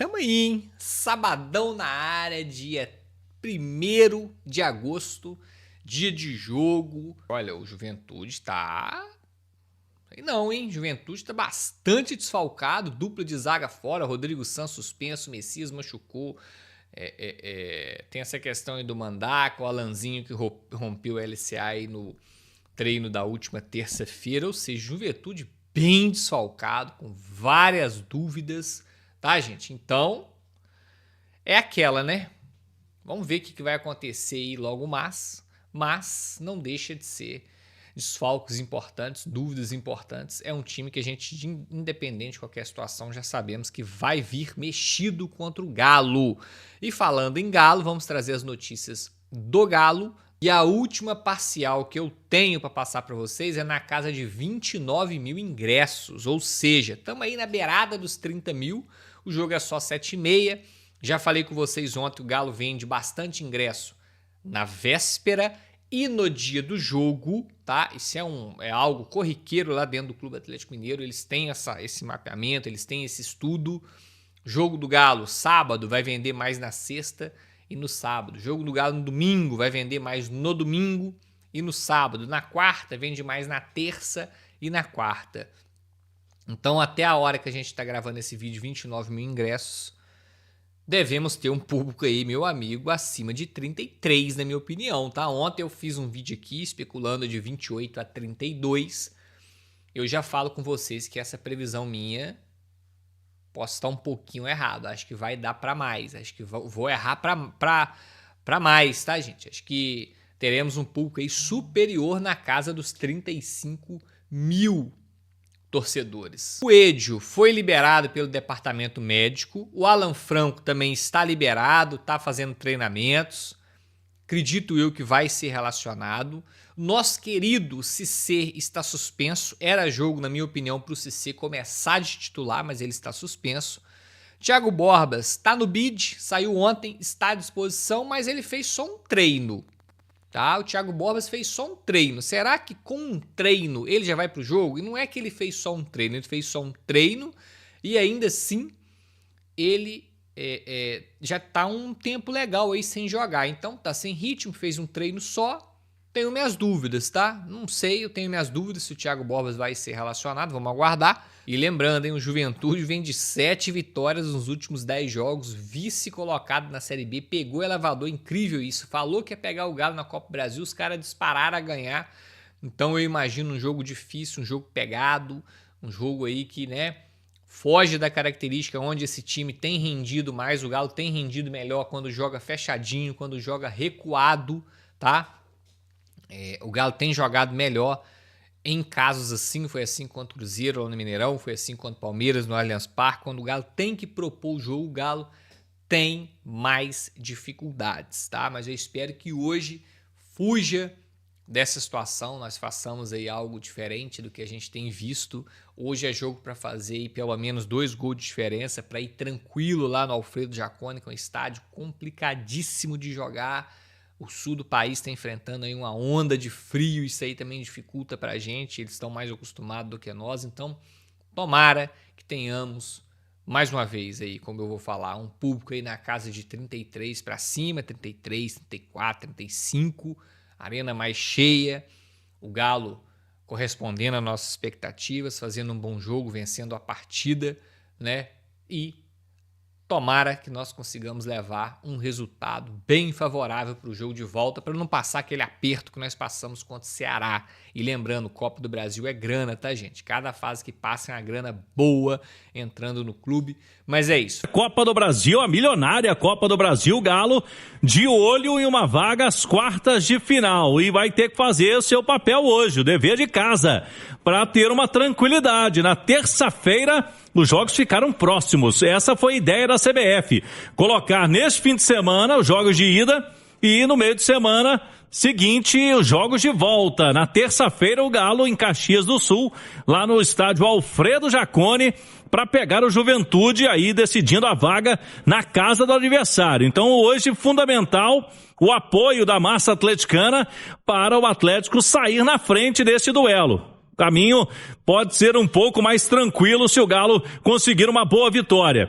Tamo aí, hein? Sabadão na área, dia 1º de agosto, dia de jogo. Olha, o Juventude tá... Sei não, hein? Juventude tá bastante desfalcado, dupla de zaga fora, Rodrigo Santos suspenso, Messias machucou. Tem essa questão aí do Mandaca, o Alanzinho que rompeu o LCA aí no treino da última terça-feira, ou seja, Juventude bem desfalcado, com várias dúvidas, tá, gente? Então, é aquela, né? Vamos ver o que vai acontecer aí logo mais, mas não deixa de ser desfalques importantes, dúvidas importantes. É um time que a gente, independente de qualquer situação, já sabemos que vai vir mexido contra o Galo. E falando em Galo, vamos trazer as notícias do Galo. E a última parcial que eu tenho para passar para vocês é na casa de 29 mil ingressos, ou seja, estamos aí na beirada dos 30 mil, o jogo é só 7h30, já falei com vocês ontem, o Galo vende bastante ingresso na véspera e no dia do jogo, tá? Isso é algo corriqueiro lá dentro do Clube Atlético Mineiro, eles têm esse mapeamento, eles têm esse estudo. Jogo do Galo, sábado, vai vender mais na sexta e no sábado. Jogo do Galo no domingo, vai vender mais no domingo e no sábado. Na quarta, vende mais na terça e na quarta. Então, até a hora que a gente está gravando esse vídeo, 29 mil ingressos, devemos ter um público aí, meu amigo, acima de 33, na minha opinião, tá? Ontem eu fiz um vídeo aqui especulando de 28 a 32. Eu já falo com vocês que essa previsão minha... posso estar um pouquinho errado, acho que vai dar para mais, acho que vou errar para mais, tá, gente? Acho que teremos um público aí superior na casa dos 35 mil torcedores. O Edio foi liberado pelo departamento médico, o Alan Franco também está liberado, está fazendo treinamentos, acredito eu que vai ser relacionado. Nosso querido Cissé está suspenso. Era jogo, na minha opinião, para o Cissé começar de titular, mas ele está suspenso. Thiago Borbas está no bid, saiu ontem, está à disposição, mas ele fez só um treino. Tá? O Thiago Borbas fez só um treino. Será que com um treino ele já vai para o jogo? E não é que ele fez só um treino, ele fez só um treino e ainda assim ele... já tá um tempo legal aí sem jogar, então tá sem ritmo, fez um treino só. Tenho minhas dúvidas, tá? Não sei, eu tenho minhas dúvidas se o Thiago Borbas vai ser relacionado, vamos aguardar. E lembrando, hein, o Juventude vem de 7 vitórias nos últimos 10 jogos, vice colocado na Série B, pegou elevador, incrível isso, falou que ia pegar o Galo na Copa do Brasil, os caras dispararam a ganhar. Então eu imagino um jogo difícil, um jogo pegado, um jogo aí que, né, foge da característica onde esse time tem rendido mais, o Galo tem rendido melhor quando joga fechadinho, quando joga recuado, tá? O Galo tem jogado melhor em casos assim, foi assim contra o Cruzeiro lá no Mineirão, foi assim contra o Palmeiras no Allianz Parque. Quando o Galo tem que propor o jogo, o Galo tem mais dificuldades, tá? Mas eu espero que hoje fuja dessa situação, nós façamos aí algo diferente do que a gente tem visto. Hoje é jogo para fazer aí pelo menos 2 gols de diferença, para ir tranquilo lá no Alfredo Jaconi, que é um estádio complicadíssimo de jogar. O sul do país está enfrentando aí uma onda de frio, isso aí também dificulta para a gente, eles estão mais acostumados do que nós, então tomara que tenhamos, mais uma vez aí, como eu vou falar, um público aí na casa de 33 para cima, 33, 34, 35, arena mais cheia, o Galo correspondendo às nossas expectativas, fazendo um bom jogo, vencendo a partida, né? E tomara que nós consigamos levar um resultado bem favorável para o jogo de volta, para não passar aquele aperto que nós passamos contra o Ceará. E lembrando, Copa do Brasil é grana, tá, gente? Cada fase que passa é uma grana boa entrando no clube, mas é isso. Copa do Brasil, a milionária Copa do Brasil, Galo de olho em uma vaga às quartas de final e vai ter que fazer o seu papel hoje, o dever de casa, para ter uma tranquilidade. Na terça-feira, os jogos ficaram próximos. Essa foi a ideia da CBF. Colocar neste fim de semana os jogos de ida e no meio de semana seguinte os jogos de volta. Na terça-feira o Galo em Caxias do Sul, lá no estádio Alfredo Jaconi, para pegar o Juventude aí decidindo a vaga na casa do adversário. Então hoje fundamental o apoio da massa atleticana para o Atlético sair na frente desse duelo. O caminho pode ser um pouco mais tranquilo se o Galo conseguir uma boa vitória.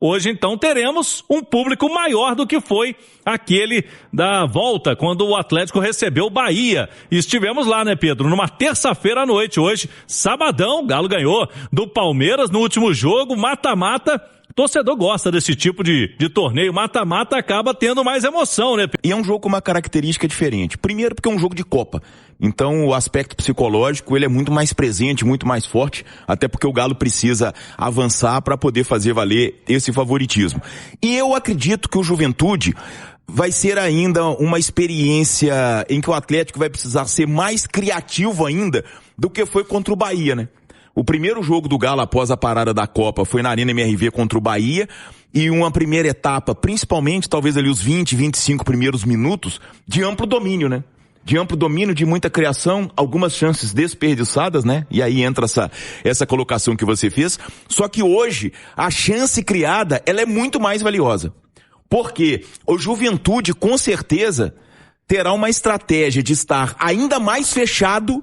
Hoje, então, teremos um público maior do que foi aquele da volta, quando o Atlético recebeu o Bahia. E estivemos lá, né, Pedro? Numa terça-feira à noite. Hoje, sabadão, o Galo ganhou do Palmeiras no último jogo, mata-mata. O torcedor gosta desse tipo de torneio. Mata-mata acaba tendo mais emoção, né? E é um jogo com uma característica diferente. Primeiro porque é um jogo de Copa. Então o aspecto psicológico ele é muito mais presente, muito mais forte, até porque o Galo precisa avançar para poder fazer valer esse favoritismo. E eu acredito que o Juventude vai ser ainda uma experiência em que o Atlético vai precisar ser mais criativo ainda do que foi contra o Bahia, né? O primeiro jogo do Galo após a parada da Copa foi na Arena MRV contra o Bahia e uma primeira etapa, principalmente talvez ali os 20, 25 primeiros minutos de amplo domínio, né? De amplo domínio, de muita criação, algumas chances desperdiçadas, né? E aí entra essa colocação que você fez. Só que hoje, a chance criada, ela é muito mais valiosa. Porque o Juventude, com certeza, terá uma estratégia de estar ainda mais fechado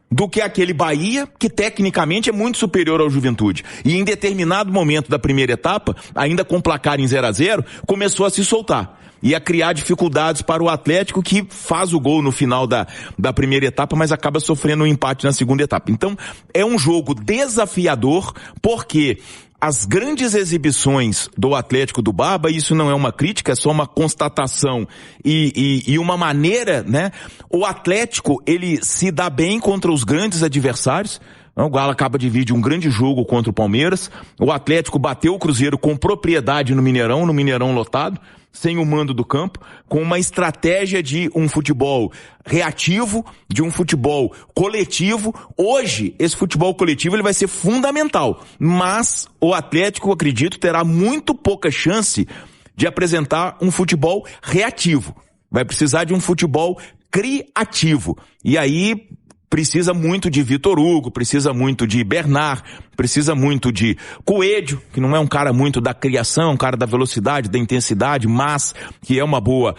do que aquele Bahia, que tecnicamente é muito superior ao Juventude. E em determinado momento da primeira etapa, ainda com placar em 0-0, começou a se soltar. E a criar dificuldades para o Atlético, que faz o gol no final da primeira etapa, mas acaba sofrendo um empate na segunda etapa. Então, é um jogo desafiador, porque as grandes exibições do Atlético do Barba, isso não é uma crítica, é só uma constatação e uma maneira, né? O Atlético, ele se dá bem contra os grandes adversários. O Galo acaba de vir de um grande jogo contra o Palmeiras. O Atlético bateu o Cruzeiro com propriedade no Mineirão lotado, sem o mando do campo, com uma estratégia de um futebol reativo, de um futebol coletivo. Hoje, esse futebol coletivo ele vai ser fundamental, mas o Atlético, eu acredito, terá muito pouca chance de apresentar um futebol reativo. Vai precisar de um futebol criativo. E aí precisa muito de Vitor Hugo, precisa muito de Bernard, precisa muito de Coelho, que não é um cara muito da criação, um cara da velocidade, da intensidade, mas que é uma boa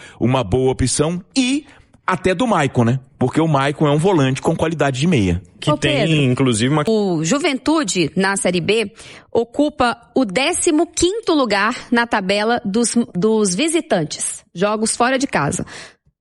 opção, e até do Maicon, né? Porque o Maicon é um volante com qualidade de meia. Que tem, Pedro, inclusive, uma... O Juventude, na Série B, ocupa o 15º lugar na tabela dos visitantes, jogos fora de casa.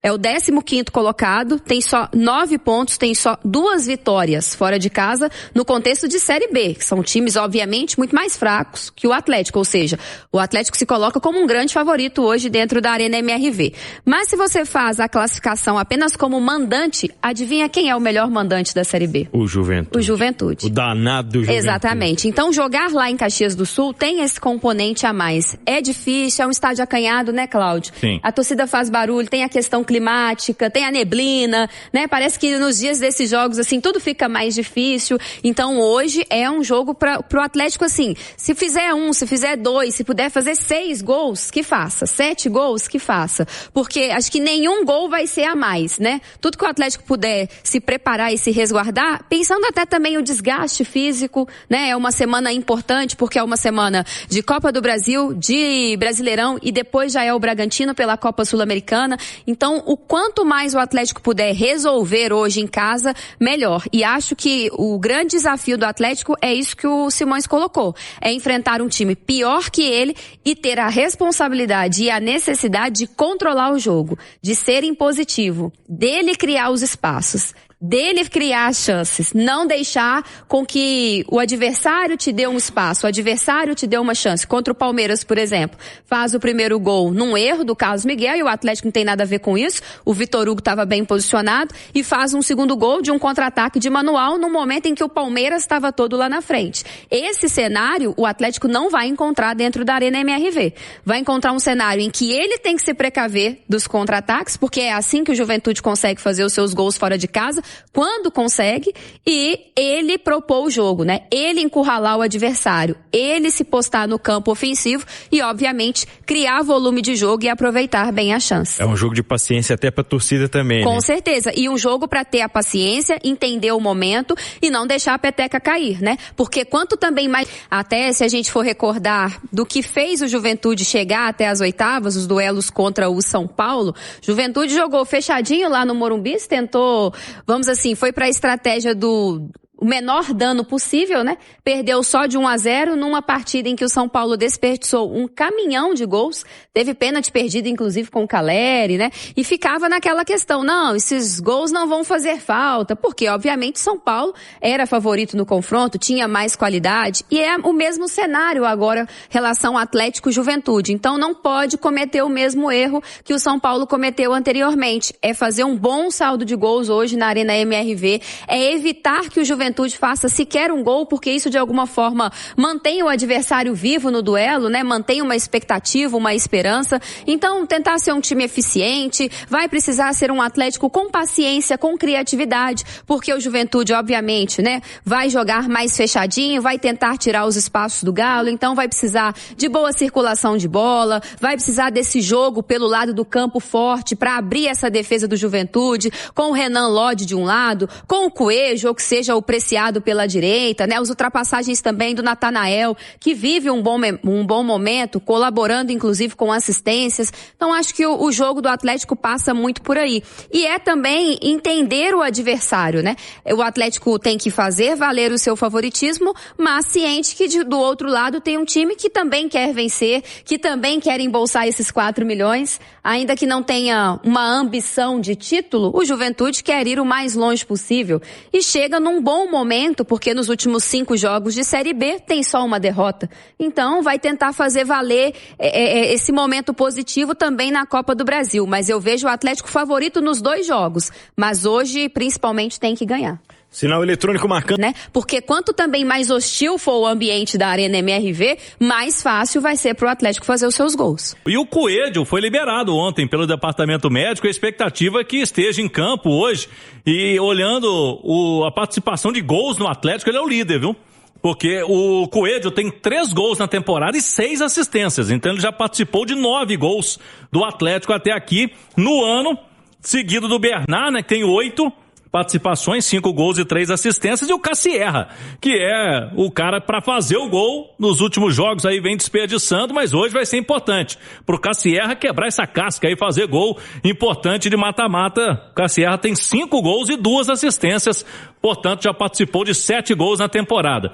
É o 15º colocado, tem só 9 pontos, tem só 2 vitórias fora de casa no contexto de Série B, que são times, obviamente, muito mais fracos que o Atlético, ou seja, o Atlético se coloca como um grande favorito hoje dentro da Arena MRV. Mas se você faz a classificação apenas como mandante, adivinha quem é o melhor mandante da Série B? O Juventude. O Juventude. O danado do Juventude. Exatamente. Então, jogar lá em Caxias do Sul tem esse componente a mais. É difícil, é um estádio acanhado, né, Cláudio? Sim. A torcida faz barulho, tem a questão climática, tem a neblina, né? Parece que nos dias desses jogos, assim, tudo fica mais difícil. Então, hoje é um jogo pro Atlético, assim, se fizer 1, se fizer 2, se puder fazer 6 gols, que faça. 7 gols, que faça. Porque acho que nenhum gol vai ser a mais, né? Tudo que o Atlético puder se preparar e se resguardar, pensando até também o desgaste físico, né? É uma semana importante, porque é uma semana de Copa do Brasil, de Brasileirão, e depois já é o Bragantino pela Copa Sul-Americana. Então, o quanto mais o Atlético puder resolver hoje em casa, melhor. E acho que o grande desafio do Atlético é isso que o Simões colocou. É enfrentar um time pior que ele e ter a responsabilidade e a necessidade de controlar o jogo, de ser impositivo, dele criar os espaços, dele criar as chances, não deixar com que o adversário te dê um espaço, o adversário te dê uma chance. Contra o Palmeiras, por exemplo, faz o primeiro gol num erro do Carlos Miguel, e o Atlético não tem nada a ver com isso, o Vitor Hugo estava bem posicionado, e faz um segundo gol de um contra-ataque de manual no momento em que o Palmeiras estava todo lá na frente. Esse cenário o Atlético não vai encontrar dentro da Arena MRV. Vai encontrar um cenário em que ele tem que se precaver dos contra-ataques, porque é assim que o Juventude consegue fazer os seus gols fora de casa, quando consegue, e ele propor o jogo, né? Ele encurralar o adversário, ele se postar no campo ofensivo e, obviamente, criar volume de jogo e aproveitar bem a chance. É um jogo de paciência até pra torcida também, Com né? certeza. E um jogo pra ter a paciência, entender o momento e não deixar a peteca cair, né? Porque quanto também mais... Até se a gente for recordar do que fez o Juventude chegar até as oitavas, os duelos contra o São Paulo, Juventude jogou fechadinho lá no Morumbi, tentou, vamos assim, foi pra estratégia do o menor dano possível, né? Perdeu só de 1-0 numa partida em que o São Paulo desperdiçou um caminhão de gols, teve pênalti perdido inclusive com o Caleri, né? E ficava naquela questão, não, esses gols não vão fazer falta, porque obviamente São Paulo era favorito no confronto, tinha mais qualidade, e é o mesmo cenário agora relação Atlético e Juventude, então não pode cometer o mesmo erro que o São Paulo cometeu anteriormente, é fazer um bom saldo de gols hoje na Arena MRV, é evitar que o Juventude faça sequer um gol, porque isso de alguma forma mantém o adversário vivo no duelo, né? Mantém uma expectativa, uma esperança. Então, tentar ser um time eficiente, vai precisar ser um Atlético com paciência, com criatividade, porque o Juventude, obviamente, né? Vai jogar mais fechadinho, vai tentar tirar os espaços do Galo, então vai precisar de boa circulação de bola, vai precisar desse jogo pelo lado do campo forte para abrir essa defesa do Juventude, com o Renan Lodge de um lado, com o Coelho, ou que seja o apreciado pela direita, né? As ultrapassagens também do Natanael, que vive um bom momento, colaborando inclusive com assistências. Então acho que o jogo do Atlético passa muito por aí. E é também entender o adversário, né? O Atlético tem que fazer valer o seu favoritismo, mas ciente que do outro lado tem um time que também quer vencer, que também quer embolsar esses 4 milhões, ainda que não tenha uma ambição de título, o Juventude quer ir o mais longe possível e chega num bom momento, porque nos últimos 5 jogos de Série B tem só uma derrota. Então vai tentar fazer valer esse momento positivo também na Copa do Brasil. Mas eu vejo o Atlético favorito nos 2 jogos. Mas hoje, principalmente, tem que ganhar. Sinal eletrônico marcando. Né? Porque quanto também mais hostil for o ambiente da Arena MRV, mais fácil vai ser pro Atlético fazer os seus gols. E o Coelho foi liberado ontem pelo departamento médico, a expectativa é que esteja em campo hoje. E olhando a participação de gols no Atlético, ele é o líder, viu? Porque o Coelho tem 3 gols na temporada e 6 assistências. Então ele já participou de 9 gols do Atlético até aqui no ano, seguido do Bernard, né, que tem 8 participações, 5 gols e 3 assistências, e o Cassierra, que é o cara para fazer o gol nos últimos jogos aí vem desperdiçando, mas hoje vai ser importante pro Cassierra quebrar essa casca aí, fazer gol importante de mata-mata. O Cassierra tem 5 gols e 2 assistências, portanto já participou de 7 gols na temporada.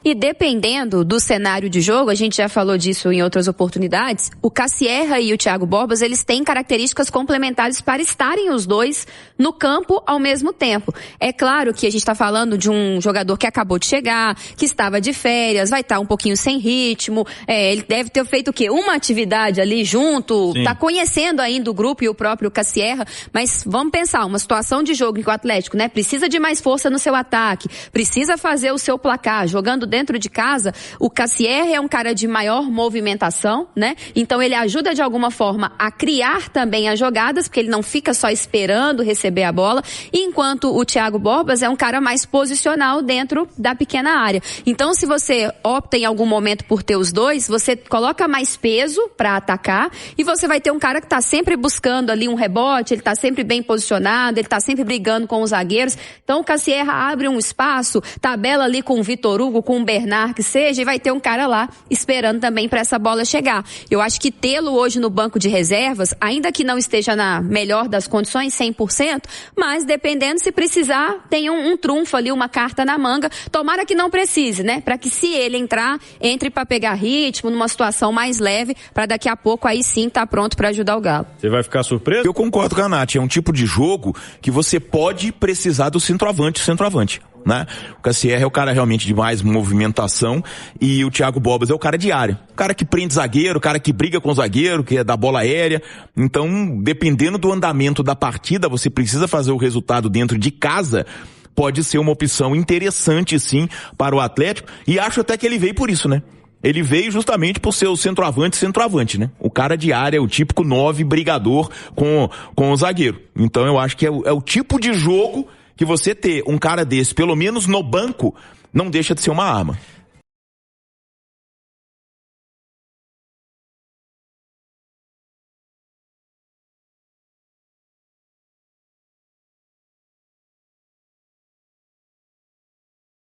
E dependendo do cenário de jogo, a gente já falou disso em outras oportunidades, o Cassierra e o Thiago Borbas, eles têm características complementares para estarem os dois no campo ao mesmo tempo. É claro que a gente está falando de um jogador que acabou de chegar, que estava de férias, vai estar um pouquinho sem ritmo, ele deve ter feito o quê? Uma atividade ali junto, está conhecendo ainda o grupo e o próprio Cassierra, mas vamos pensar, uma situação de jogo em que o Atlético, né, precisa de mais força no seu ataque, precisa fazer o seu placar, jogando dentro de casa, o Cassierra é um cara de maior movimentação, né? Então ele ajuda de alguma forma a criar também as jogadas, porque ele não fica só esperando receber a bola, enquanto o Thiago Borbas é um cara mais posicional dentro da pequena área. Então se você opta em algum momento por ter os dois, você coloca mais peso para atacar e você vai ter um cara que tá sempre buscando ali um rebote, ele tá sempre bem posicionado, ele tá sempre brigando com os zagueiros. Então o Cassierra abre um espaço, tabela ali com o Vitor Hugo, com o Bernard que seja, e vai ter um cara lá esperando também para essa bola chegar. Eu acho que tê-lo hoje no banco de reservas, ainda que não esteja na melhor das condições, 100%, mas dependendo, se precisar, tenha um trunfo ali, uma carta na manga. Tomara que não precise, né? Para que se ele entrar, entre para pegar ritmo, numa situação mais leve, para daqui a pouco aí sim tá pronto para ajudar o Galo. Você vai ficar surpreso? Eu concordo com a Nath, é um tipo de jogo que você pode precisar do centroavante, né? O Cassierra é o cara realmente de mais movimentação e o Thiago Borbas é o cara de área. O cara que prende zagueiro, o cara que briga com o zagueiro, que é da bola aérea. Então, dependendo do andamento da partida, você precisa fazer o resultado dentro de casa. Pode ser uma opção interessante, sim, para o Atlético. E acho até que ele veio por isso, né? Ele veio justamente por ser o centroavante, né? O cara de área, o típico 9 brigador com o zagueiro. Então, eu acho que é o tipo de jogo que você ter um cara desse, pelo menos no banco, não deixa de ser uma arma.